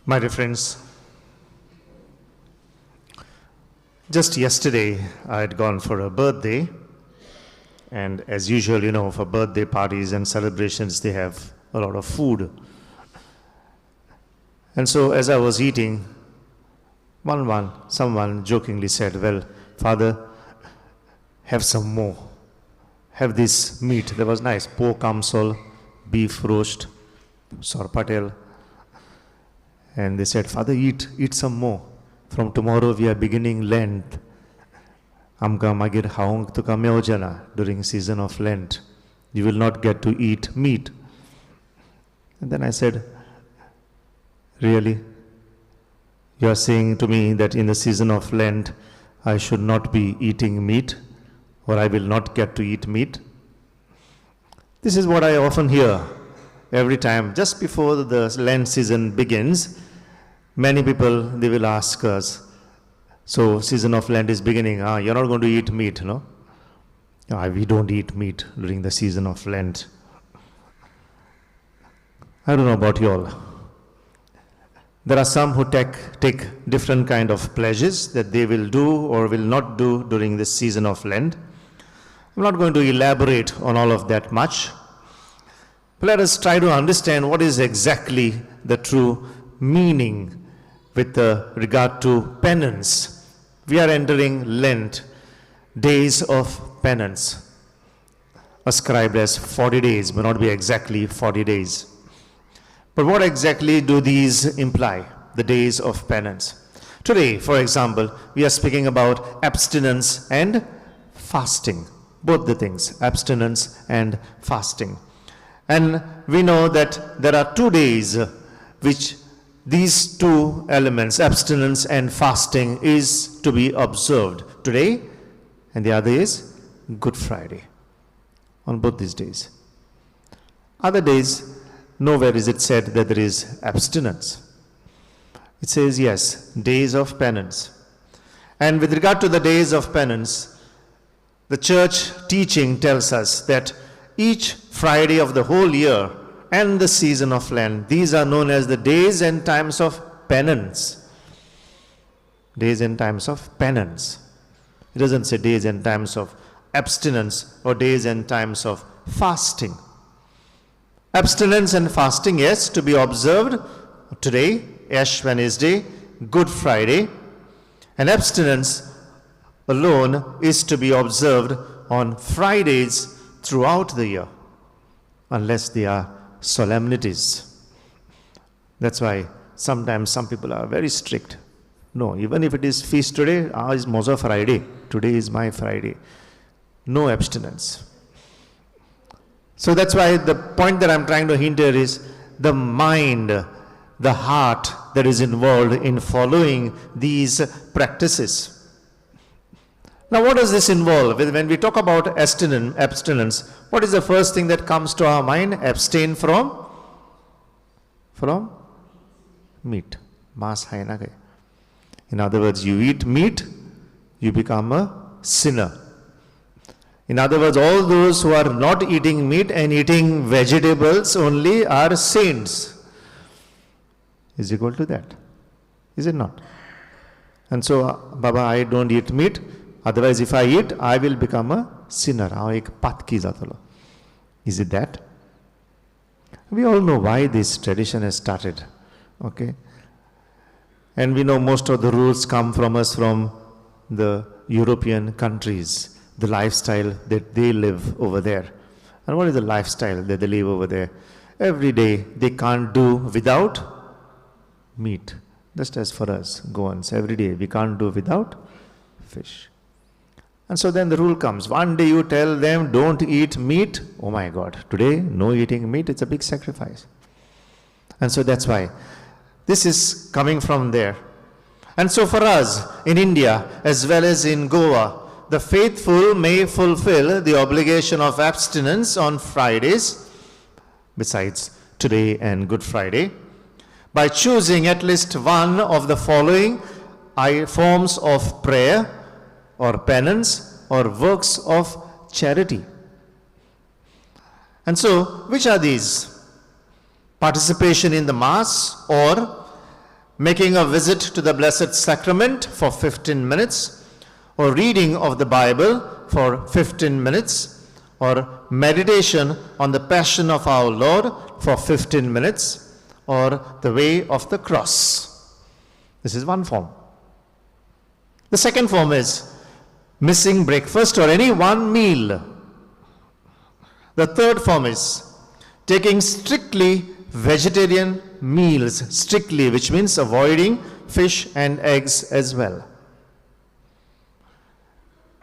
My dear friends, just yesterday I had gone for a birthday, and as usual, for birthday parties and celebrations, they have a lot of food. And so as I was eating, someone jokingly said, "Well, Father, have some more. Have this meat." There was nice pork amsal, beef roast, sorpatel. And they said, "Father, eat some more. From tomorrow we are beginning Lent. Amka magir haung tuka meojana during season of Lent. You will not get to eat meat." And then I said, "Really? You are saying to me that in the season of Lent I should not be eating meat, or I will not get to eat meat?" This is what I often hear every time. Just before the Lent season begins, many people, they will ask us, "So season of Lent is beginning, you're not going to eat meat, no?" We don't eat meat during the season of Lent. I don't know about you all. There are some who take different kind of pleasures that they will do or will not do during this season of Lent. I'm not going to elaborate on all of that much. But let us try to understand what is exactly the true meaning with regard to penance. We are entering Lent, days of penance, ascribed as 40 days, may not be exactly 40 days. But what exactly do these imply, the days of penance? Today, for example, we are speaking about abstinence and fasting. Both the things, abstinence and fasting. And we know that there are 2 days which these two elements, abstinence and fasting, is to be observed. Today, and the other is Good Friday. On both these days. Other days, nowhere is it said that there is abstinence. It says, yes, days of penance. And with regard to the days of penance, the church teaching tells us that each Friday of the whole year and the season of Lent, these are known as the days and times of penance. Days and times of penance. It doesn't say days and times of abstinence or days and times of fasting. Abstinence and fasting, yes, to be observed today, Ash Wednesday, Good Friday, and abstinence alone is to be observed on Fridays throughout the year, unless they are solemnities. That's why sometimes some people are very strict. No, even if it is feast today, is Moza Friday. Today is my Friday. No abstinence. So that's why the point that I'm trying to hint here is the mind, the heart that is involved in following these practices. Now, what does this involve? When we talk about abstinence, what is the first thing that comes to our mind? Abstain from meat. In other words, you eat meat, you become a sinner. In other words, all those who are not eating meat and eating vegetables only are saints. Is equal to that. Is it not? And so, Baba, I don't eat meat. Otherwise, if I eat, I will become a sinner. Is it that? We all know why this tradition has started. Okay? And we know most of the rules come from the European countries, the lifestyle that they live over there. And what is the lifestyle that they live over there? Every day they can't do without meat. Just as for us, Goans, every day we can't do without fish. And so then the rule comes. One day you tell them, don't eat meat. Oh my God, today no eating meat, it's a big sacrifice. And so that's why this is coming from there. And so for us in India as well as in Goa, the faithful may fulfill the obligation of abstinence on Fridays, besides today and Good Friday, by choosing at least one of the following forms of prayer or penance or works of charity. And so, which are these? Participation in the Mass or making a visit to the Blessed Sacrament for 15 minutes, or reading of the Bible for 15 minutes, or meditation on the Passion of our Lord for 15 minutes, or the Way of the Cross. This is one form. The second form is missing breakfast or any one meal. The third form is taking strictly vegetarian meals, strictly, which means avoiding fish and eggs as well.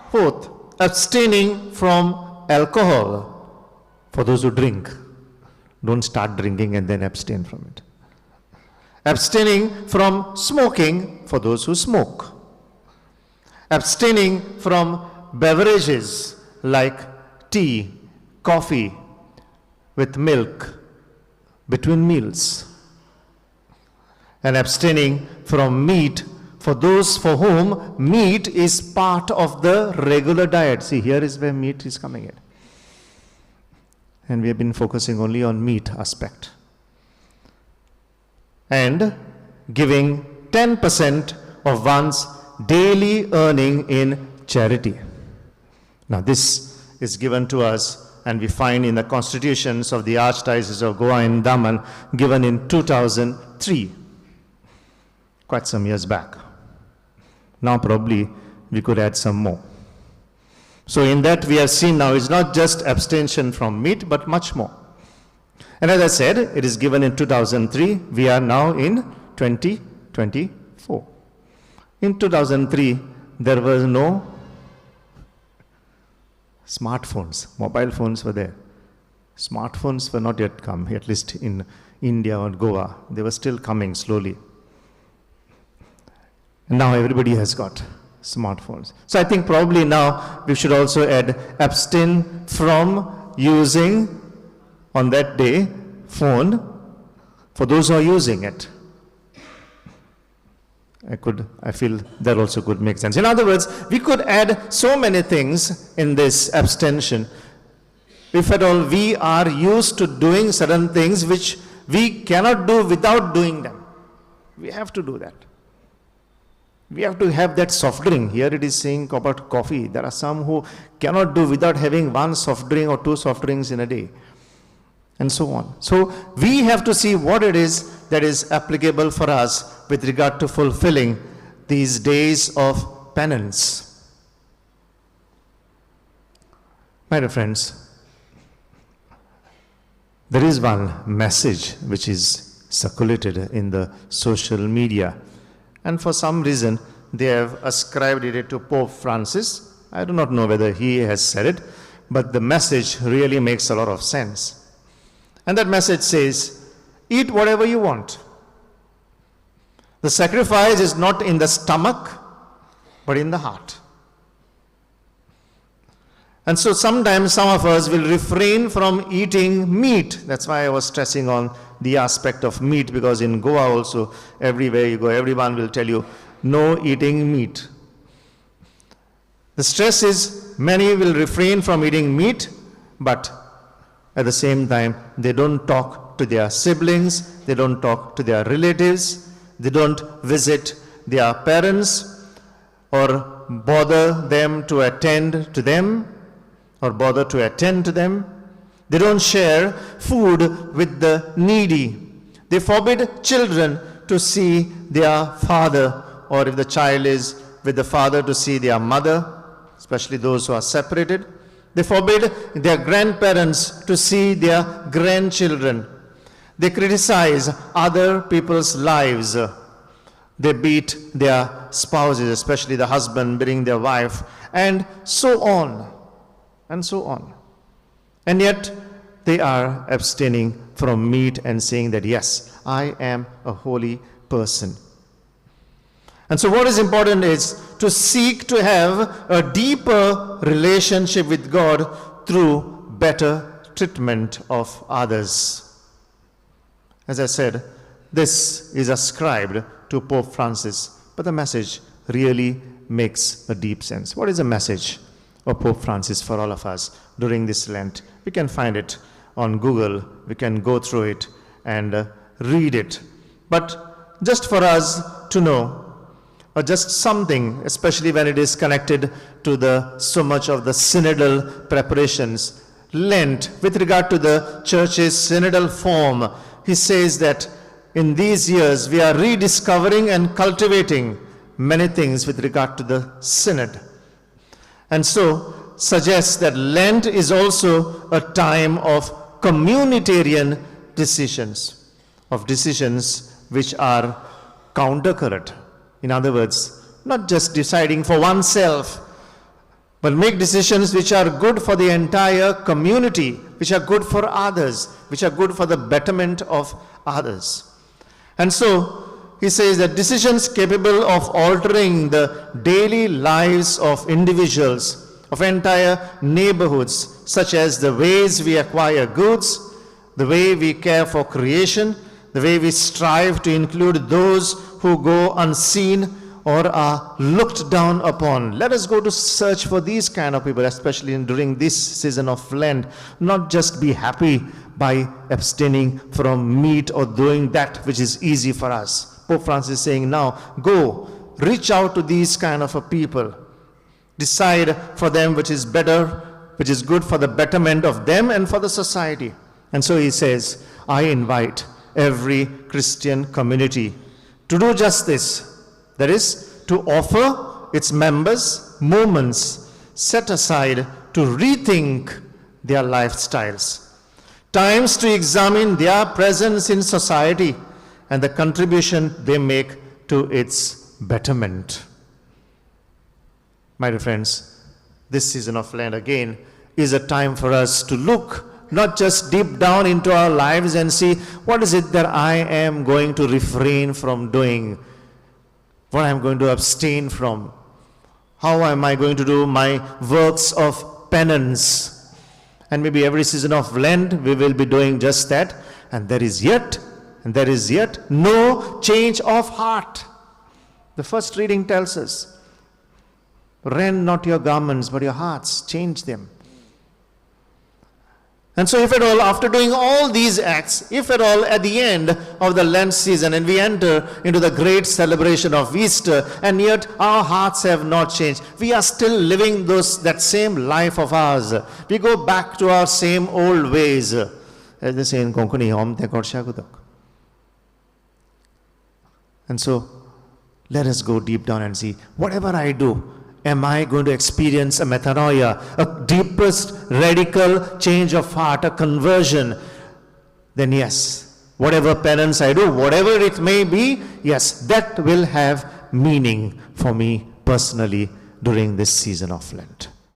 Fourth, abstaining from alcohol for those who drink. Don't start drinking and then abstain from it. Abstaining from smoking for those who smoke. Abstaining from beverages like tea, coffee with milk between meals. And abstaining from meat for those for whom meat is part of the regular diet. See, here is where meat is coming in. And we have been focusing only on meat aspect. And giving 10% of one's daily earning in charity. Now this is given to us, and we find in the constitutions of the Archdiocese of Goa and Daman, given in 2003, quite some years back. Now probably we could add some more. So in that we have seen now it's not just abstention from meat, but much more. And as I said, it is given in 2003. We are now in 2024. In 2003, there was no smartphones. Mobile phones were there. Smartphones were not yet come, at least in India or Goa. They were still coming slowly. And now everybody has got smartphones. So I think probably now we should also add abstain from using on that day phone for those who are using it. I feel that also could make sense. In other words, we could add so many things in this abstention. If at all we are used to doing certain things which we cannot do without doing them. We have to do that. We have to have that soft drink. Here it is saying about coffee. There are some who cannot do without having one soft drink or two soft drinks in a day. And so on. So we have to see what it is that is applicable for us with regard to fulfilling these days of penance. My dear friends, there is one message which is circulated in the social media, and for some reason they have ascribed it to Pope Francis. I do not know whether he has said it, but the message really makes a lot of sense. And that message says, eat whatever you want. The sacrifice is not in the stomach, but in the heart. And so sometimes some of us will refrain from eating meat. That's why I was stressing on the aspect of meat, because in Goa also, everywhere you go, everyone will tell you, no eating meat. The stress is many will refrain from eating meat, but at the same time, they don't talk to their siblings, they don't talk to their relatives, they don't visit their parents or bother them to attend to them or bother to attend to them. They don't share food with the needy. They forbid children to see their father, or if the child is with the father, to see their mother, especially those who are separated. They forbid their grandparents to see their grandchildren. They criticize other people's lives. They beat their spouses, especially the husband beating their wife, and so on, and so on. And yet, they are abstaining from meat and saying that, yes, I am a holy person. And so what is important is to seek to have a deeper relationship with God through better treatment of others. As I said, this is ascribed to Pope Francis, but the message really makes a deep sense. What is the message of Pope Francis for all of us during this Lent? We can find it on Google, we can go through it and read it. But just for us to know, or just something, especially when it is connected to so much of the synodal preparations. Lent, with regard to the church's synodal form, he says that in these years we are rediscovering and cultivating many things with regard to the synod. And so suggests that Lent is also a time of communitarian decisions, of decisions which are counter-current. In other words, not just deciding for oneself, but make decisions which are good for the entire community, which are good for others, which are good for the betterment of others. And so he says that decisions capable of altering the daily lives of individuals, of entire neighborhoods, such as the ways we acquire goods, the way we care for creation, the way we strive to include those who go unseen or are looked down upon. Let us go to search for these kind of people, especially during this season of Lent. Not just be happy by abstaining from meat or doing that which is easy for us. Pope Francis is saying now, go, reach out to these kind of a people. Decide for them which is better, which is good for the betterment of them and for the society. And so he says, I invite every Christian community to do just this. That is, to offer its members moments set aside to rethink their lifestyles, times to examine their presence in society and the contribution they make to its betterment. My dear friends, this season of Lent again is a time for us to look not just deep down into our lives and see what is it that I am going to refrain from doing, what I'm going to abstain from, how am I going to do my works of penance. And maybe every season of Lent we will be doing just that, and there is yet no change of heart. The first reading tells us, rend not your garments but your hearts, change them. And so if at all, after doing all these acts, if at all at the end of the Lent season and we enter into the great celebration of Easter and yet our hearts have not changed, we are still living that same life of ours. We go back to our same old ways. As they say in Konkani, Om Te Korshakudak. And so let us go deep down and see, whatever I do, am I going to experience a metanoia, a deepest radical change of heart, a conversion? Then yes, whatever penance I do, whatever it may be, yes, that will have meaning for me personally during this season of Lent.